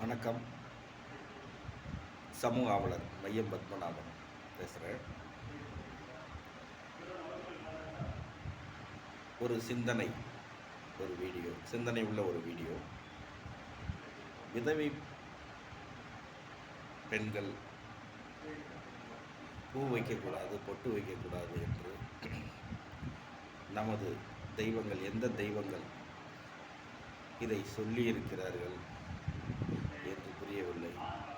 வணக்கம். சமூக ஆவலர் மையம் பத்மநாபன் பேசுகிறேன். ஒரு சிந்தனை உள்ள ஒரு வீடியோ. விதவை பெண்கள் பூ வைக்கக்கூடாது, பொட்டு வைக்கக்கூடாது என்று நமது தெய்வங்கள், எந்த தெய்வங்கள் இதை சொல்லியிருக்கிறார்கள் என்று புரியவில்லை.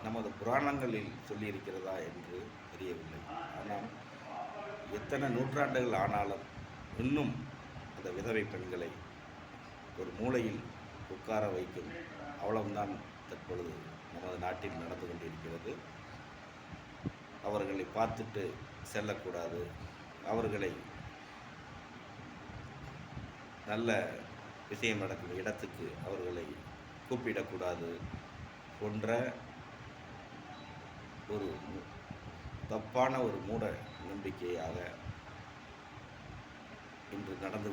நமது புராணங்களில் சொல்லியிருக்கிறதா என்று தெரியவில்லை. ஆனால் எத்தனை நூற்றாண்டுகள் ஆனாலும் இன்னும் அந்த விதவை பெண்களை ஒரு மூலையில் உட்கார வைக்கும் அவ்வளவுதான் தற்பொழுது நமது நாட்டில் நடந்து கொண்டிருக்கிறது. அவர்களை பார்த்துட்டு செல்லக்கூடாது, அவர்களை நல்ல விஷயம் நடக்கும் இடத்துக்கு அவர்களை கூப்பிடக்கூடாது போன்ற ஒரு தப்பான ஒரு மூட நம்பிக்கையாக இன்று நடந்து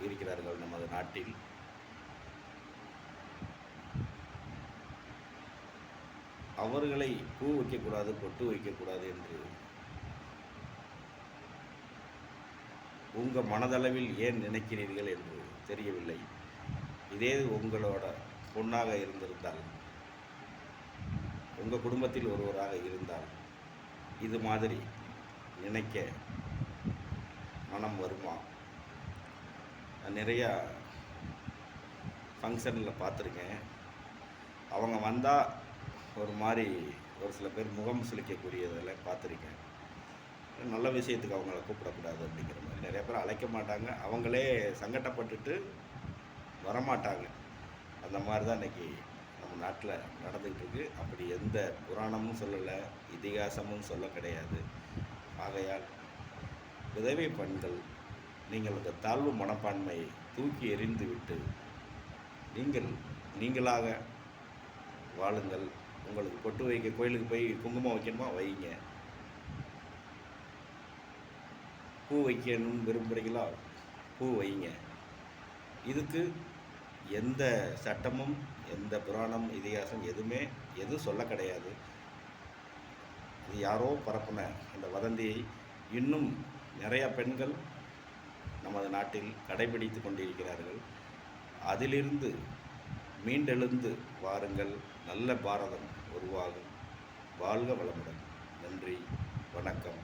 இருக்கிறார்கள் நமது நாட்டில். அவர்களை பூ வைக்கக்கூடாது, பொட்டு வைக்கக்கூடாது என்று உங்கள் மனதளவில் ஏன் நினைக்கிறீர்கள் என்று தெரியவில்லை. இதே உங்களோட பொண்ணாக இருந்திருந்தால், உங்கள் குடும்பத்தில் ஒருவராக இருந்தால் இது மாதிரி நினைக்க மனம் வருமா? நான் நிறையா ஃபங்க்ஷனில் பார்த்துருக்கேன். அவங்க வந்தால் ஒரு மாதிரி ஒரு சில பேர் முகம் சுளிக்கக்கூடியதெல்லாம் பார்த்துருக்கேன். நல்ல விஷயத்துக்கு அவங்கள கூப்பிடக்கூடாது அப்படிங்கிற மாதிரி நிறைய பேர் அழைக்க மாட்டாங்க, அவங்களே சங்கடப்பட்டுட்டு வரமாட்டாங்க. அந்த மாதிரி தான் இன்றைக்கி நம்ம நாட்டில் நடந்துக்கிட்டு இருக்குது. அப்படி எந்த புராணமும் சொல்லலை, இதிகாசமும் சொல்ல கிடையாது. ஆகையால் விதவை பெண்கள், நீங்கள் அந்த தாழ்வு மனப்பான்மையை தூக்கி எறிந்து விட்டு நீங்களாக வாழுங்கள். உங்களுக்கு பொட்டு வைக்க கோயிலுக்கு போய் குங்குமம் வைக்கணுமா வைங்க, பூ வைக்கணும்னு விரும்புகிறீங்களா பூ வைங்க. இதுக்கு எந்த சட்டமும், எந்த புராணம், இதிகாசம் எதுவும் சொல்ல கிடையாது. இது யாரோ பரப்புன அந்த வதந்தியை இன்னும் நிறையா பெண்கள் நமது நாட்டில் கடைபிடித்து கொண்டிருக்கிறார்கள். அதிலிருந்து மீண்டெழுந்து வாருங்கள். நல்ல பாரதம் உருவாகும். வாழ்க வளமுடன். நன்றி, வணக்கம்.